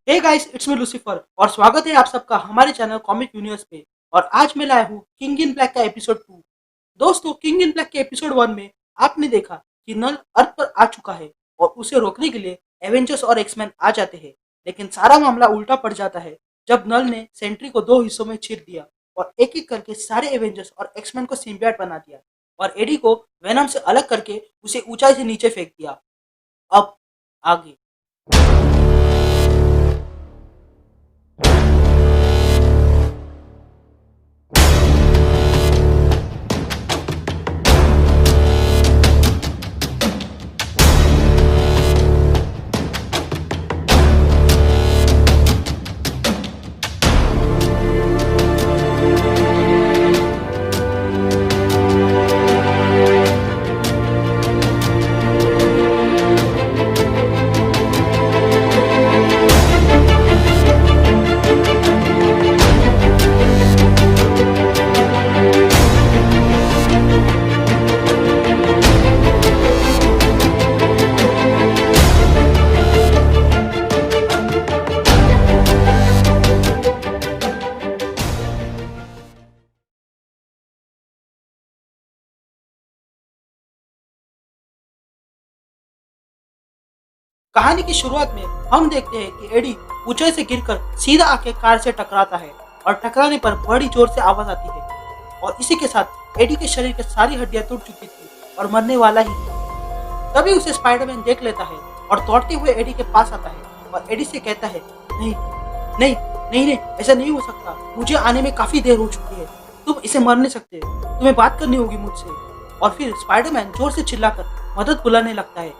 Hey guys, it's me Lucifer और स्वागत है आप सबका हमारे चैनल कॉमिक यूनिवर्स पे। और आज मैं लाया हूँ किंग इन ब्लैक का एपिसोड 2। दोस्तों, किंग इन ब्लैक के एपिसोड 1 में आपने देखा कि नल अर्थ पर आ चुका है और उसे रोकने के लिए एवेंजर्स और एक्समैन आ जाते हैं। लेकिन सारा मामला उल्टा पड़ जाता है जब नल ने सेंट्री को दो हिस्सों में चीर दिया और एक एक करके सारे एवेंजर्स और एक्समैन को सिम्बियट बना दिया और एडी को वेनम से अलग करके उसे ऊंचाई से नीचे फेंक दिया। अब आगे। कहानी की शुरुआत में हम देखते हैं कि एडी ऊंचाई से गिरकर सीधा आके कार से टकराता है और टकराने पर बड़ी जोर से आवाज आती है और इसी के साथ एडी के शरीर की सारी हड्डियां टूट चुकी थी और मरने वाला ही था। तभी उसे स्पाइडरमैन देख लेता है और दौड़ते हुए एडी के पास आता है और एडी से कहता है, नहीं नहीं नहीं नहीं, ऐसा नहीं हो सकता, मुझे आने में काफी देर हो चुकी है, तुम इसे मर नहीं सकते, तुम्हें बात करनी होगी मुझसे। और फिर स्पाइडरमैन जोर से चिल्लाकर मदद बुलाने लगता है।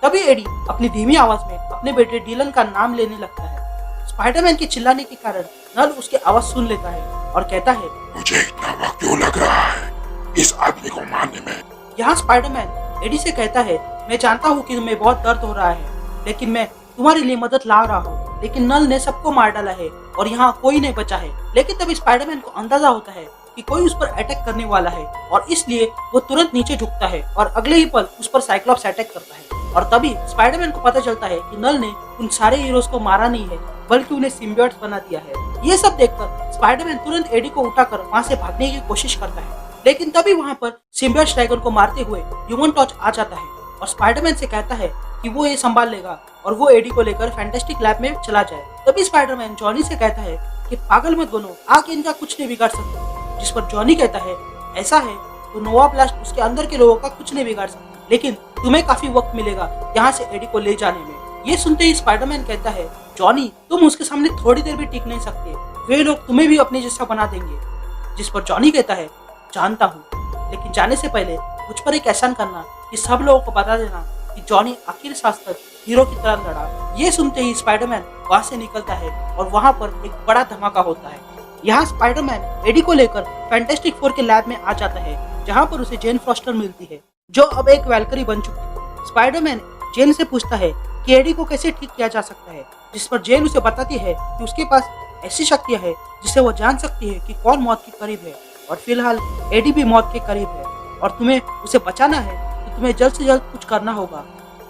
तभी एडी अपनी धीमी आवाज में अपने बेटे डीलन का नाम लेने लगता है। स्पाइडरमैन के चिल्लाने के कारण नल उसकी आवाज सुन लेता है और कहता है, मुझे इतना वक्त क्यों लग रहा है इस आदमी को मारने में? यहाँ स्पाइडरमैन एडी से कहता है, मैं जानता हूँ कि तुम्हें बहुत दर्द हो रहा है, लेकिन मैं तुम्हारे लिए मदद ला रहा हूँ। लेकिन नल ने सबको मार डाला है और यहाँ कोई नहीं बचा है। लेकिन तभी स्पाइडरमैन को अंदाजा होता है कि कोई उस पर अटैक करने वाला है और इसलिए वो तुरंत नीचे झुकता है और अगले ही पल उस पर साइक्लॉप्स अटैक करता है। और तभी स्पाइडरमैन को पता चलता है कि नल ने उन सारे हीरोज को मारा नहीं है, बल्कि उन्हें सिम्बियोट्स बना दिया है। ये सब देखकर स्पाइडरमैन तुरंत एडी को उठाकर वहाँ से भागने की कोशिश करता है। लेकिन तभी वहाँ पर सिम्बियोट ड्रैगन को मारते हुए ह्यूमन टॉर्च आ जाता है और स्पाइडरमैन से कहता है कि वो ये संभाल लेगा और वो एडी को लेकर फैंटास्टिक लैब में चला जाए। तभी स्पाइडरमैन जॉनी से कहता है कि पागल मत बनो, आके इनका कुछ नहीं बिगाड़ सकते। जिस पर जॉनी कहता है, ऐसा है तो नोवा ब्लास्ट उसके अंदर के लोगों का कुछ नहीं बिगाड़ सकता, लेकिन तुम्हें काफी वक्त मिलेगा यहाँ से एडी को ले जाने में। ये सुनते ही स्पाइडरमैन कहता है, जॉनी तुम उसके सामने थोड़ी देर भी टिक नहीं सकते, वे लोग तुम्हें भी अपने जैसा बना देंगे। जिस पर जॉनी कहता है, जानता हूँ, लेकिन जाने से पहले मुझ पर एक एहसान करना कि सब लोगों को बता देना कि जॉनी आखिर सांस तक हीरो की तरह लड़ा। ये सुनते ही स्पाइडरमैन वहाँ से निकलता है और वहाँ पर एक बड़ा धमाका होता है। यहाँ स्पाइडरमैन एडी को लेकर फैंटास्टिक फोर के लैब में आ जाता है, जहाँ पर उसे जेन फॉस्टर मिलती है, जो अब एक वैल्करी बन चुकी है। स्पाइडरमैन जेन से पूछता है कि एडी को कैसे ठीक किया जा सकता है, जिस पर जेन उसे बताती है कि उसके पास ऐसी शक्तियां है जिससे वो जान सकती है कि कौन मौत के करीब है और फिलहाल एडी भी मौत के करीब है और तुम्हें उसे बचाना है तो तुम्हें जल्द से जल्द कुछ करना होगा,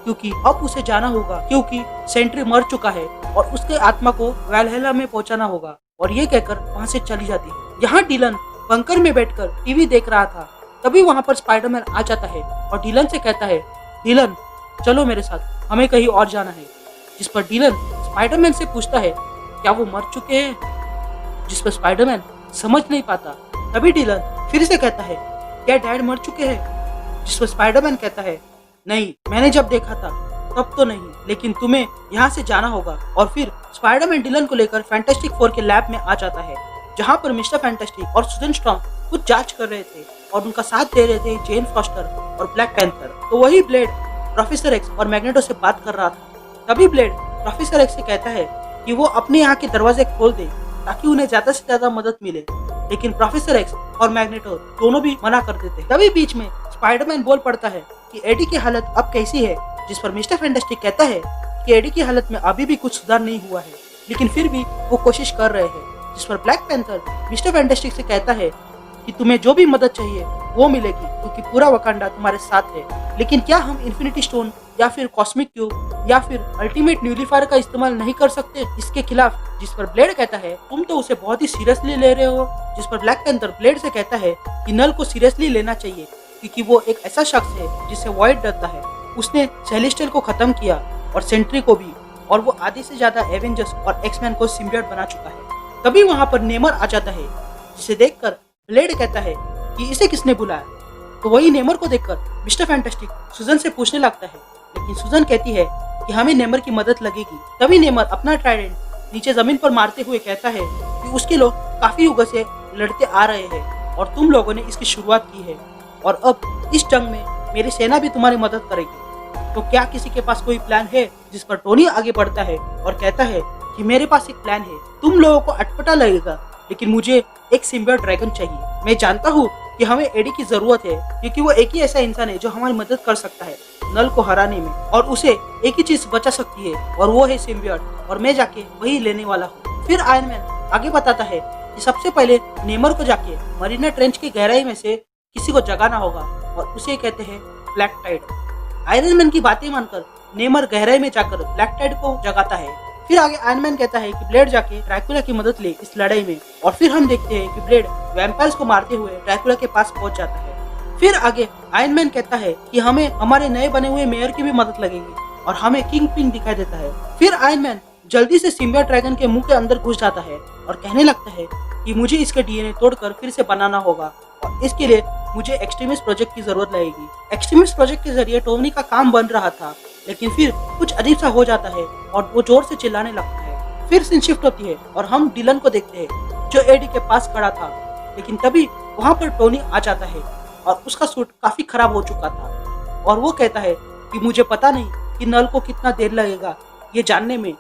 क्योंकि अब उसे जाना होगा, क्योंकि सेंट्री मर चुका है और उसके आत्मा को वैल्हैला में पहुंचाना होगा। और ये कहकर वहाँ से चली जाती है। यहाँ डीलन बंकर में बैठकर टीवी देख रहा था। तभी वहाँ पर स्पाइडरमैन आ जाता है और डीलन से कहता है, डीलन चलो मेरे साथ, हमें कहीं और जाना है। जिस पर डीलन स्पाइडरमैन से पूछता है, क्या वो मर चुके हैं? जिस पर स्पाइडरमैन समझ नहीं पाता। तभी डीलन फिर से कहता है, क्या डैड मर चुके हैं? जिस पर स्पाइडरमैन कहता है, नहीं, मैंने जब देखा था तब तो नहीं, लेकिन तुम्हें यहाँ से जाना होगा। और फिर स्पाइडरमैन डीलन को लेकर फैंटास्टिक फोर के लैब में आ जाता है, जहाँ पर मिस्टर फैंटास्टिक और सुजन स्ट्रॉन्ग कुछ जांच कर रहे थे और उनका साथ दे रहे थे जेन फॉस्टर और ब्लैक पैंथर। तो वही ब्लेड प्रोफेसर एक्स और मैग्नेटो से बात कर रहा था। तभी ब्लेड प्रोफेसर एक्स से कहता है कि वो अपने यहाँ के दरवाजे खोल दे ताकि उन्हें ज्यादा से ज्यादा मदद मिले, लेकिन प्रोफेसर एक्स और मैग्नेटो दोनों भी मना कर देते। तभी बीच में स्पाइडरमैन बोल पड़ता है कि एडी की हालत अब कैसी है, जिस पर मिस्टर फैंटास्टिक कहता है कि एडी की हालत में अभी भी कुछ सुधार नहीं हुआ है, लेकिन फिर भी वो कोशिश कर रहे हैं। जिस पर ब्लैक पैंथर मिस्टर फैंटास्टिक से कहता है कि तुम्हें जो भी मदद चाहिए वो मिलेगी, क्योंकि पूरा वकांडा तुम्हारे साथ है। लेकिन क्या हम इन्फिनिटी स्टोन या फिर कॉस्मिक क्यूब या फिर अल्टीमेट न्यूलीफायर का इस्तेमाल नहीं कर सकते इसके खिलाफ, जिस पर ब्लेड कहता है तुम तो उसे बहुत ही सीरियसली ले रहे हो। जिस पर ब्लैक पैंथर ब्लेड से कहता है कि नल को सीरियसली लेना चाहिए क्योंकि वो एक ऐसा शख्स है जिससे वॉइड डरता है। उसने सेलेस्टियल को खत्म किया और सेंट्री को भी, और वो आधे से ज्यादा एवेंजर्स और एक्समैन को सिम्बियोट बना चुका है। तभी वहाँ पर नेमर आ जाता है, जिसे देखकर ब्लेड कहता है कि इसे किसने बुलाया। तो वही नेमर को देखकर मिस्टर फैंटास्टिक सुजन से पूछने लगता है, लेकिन सुजन कहती है कि हमें नेमर की मदद लगेगी। तभी नेमर अपना ट्राइडेंट नीचे जमीन पर मारते हुए कहता है कि उसके लोग काफी युगों से लड़ते आ रहे हैं और तुम लोगों ने इसकी शुरुआत की है, और अब इस जंग में मेरी सेना भी तुम्हारी मदद करेगी। तो क्या किसी के पास कोई प्लान है? जिस पर टोनी आगे बढ़ता है और कहता है कि मेरे पास एक प्लान है। तुम लोगों को अटपटा लगेगा, लेकिन मुझे एक सिम्बियोट ड्रैगन चाहिए। मैं जानता हूँ कि हमें एडी की जरूरत है क्योंकि वो एक ही ऐसा इंसान है जो हमारी मदद कर सकता है नल को हराने में, और उसे एक ही चीज बचा सकती है और वो है सिम्बियोट, और मैं जाके वही लेने वाला हूँ। फिर आयरन मैन आगे बताता है कि सबसे पहले नेमर को जाके मरीना ट्रेंच की गहराई में से किसी को जगाना होगा, और उसे कहते हैं ब्लैक टाइड। आयरन मैन की बातें मानकर नेमर गहराई में जाकर ब्लैक टाइड को जगाता है। फिर आगे आयरन मैन कहता है कि ब्लेड जाके ड्रैकुला की मदद ले इस लड़ाई में, और फिर हम देखते हैं कि ब्लेड वैम्पायर्स को मारते हुए ड्रैकुला के पास पहुंच जाता है। फिर आगे आयरन मैन कहता है कि हमें हमारे नए बने हुए मेयर की भी मदद लगेगी, और हमें किंग पिंग दिखाई देता है। फिर आयरन मैन जल्दी से सिम्बियोट ड्रैगन के मुंह के अंदर घुस जाता है और कहने लगता है कि मुझे इसके डीएनए तोड़कर फिर से बनाना होगा, और इसके लिए मुझे एक्सट्रीमिस्ट प्रोजेक्ट की जरूरत लगेगी। एक्सट्रीमिस्ट प्रोजेक्ट के जरिए टोनी का काम बन रहा था, लेकिन फिर कुछ अजीब सा हो जाता है और वो जोर से चिल्लाने लगता है। फिर सीन शिफ्ट होती है और हम डिलन को देखते हैं जो एडी के पास खड़ा था, लेकिन तभी वहाँ पर टोनी आ जाता है और उसका सूट काफी खराब हो चुका था, और वो कहता है कि मुझे पता नहीं कि नल को कितना देर लगेगा ये जानने में,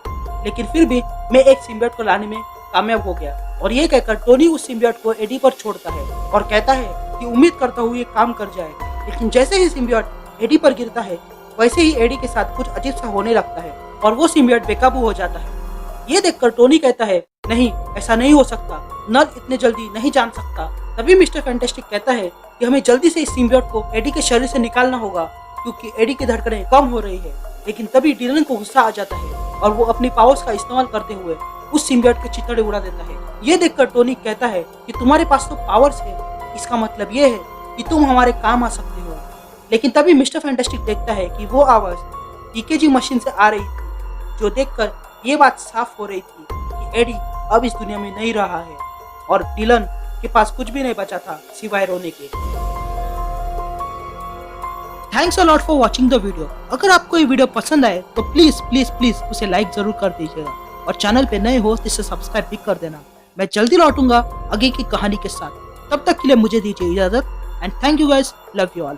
लेकिन फिर भी मैं एक सिम्बियोट को लाने में कामयाब हो गया। और ये कहकर टोनी उस सिम्बियोट को एडी पर छोड़ता है और कहता है कि उम्मीद करता हूँ ये काम कर जाए। लेकिन जैसे ही सिम्बियोट एडी पर गिरता है, वैसे ही एडी के साथ कुछ अजीब सा होने लगता है और वो सिम्बियोट बेकाबू हो जाता है। ये देखकर टोनी कहता है नहीं, ऐसा नहीं हो सकता, नल इतने जल्दी नहीं जान सकता। तभी मिस्टर फैंटास्टिक कहता है कि हमें जल्दी से इस सिम्बियोट को एडी के शरीर से निकालना होगा क्योंकि एडी की धड़कनें कम हो रही है। लेकिन तभी डिलन को गुस्सा आ जाता है और वो अपनी पावर्स का इस्तेमाल करते हुए उस सिम्बियोट के चिथड़े उड़ा देता है। ये देखकर टोनी कहता है कि तुम्हारे पास तो पावर्स है, इसका मतलब ये है कि तुम हमारे काम आ सकते हो। लेकिन तभी मिस्टर फैंटास्टिक देखता है कि वो आवाज ईकेजी मशीन से आ रही थी, जो देखकर ये बात साफ हो रही थी कि एडी अब इस दुनिया में नहीं रहा है और डिलन के पास कुछ भी नहीं बचा था सिवाय रोने के। Thanks a lot for watching the video. अगर आपको ये वीडियो पसंद आए तो प्लीज प्लीज प्लीज उसे लाइक जरूर कर दीजिएगा, और चैनल पे नए हो तो इसे सब्सक्राइब भी कर देना। मैं जल्दी लौटूंगा आगे की कहानी के साथ। तब तक के लिए मुझे दीजिए इजाजत, and thank you guys, love you all.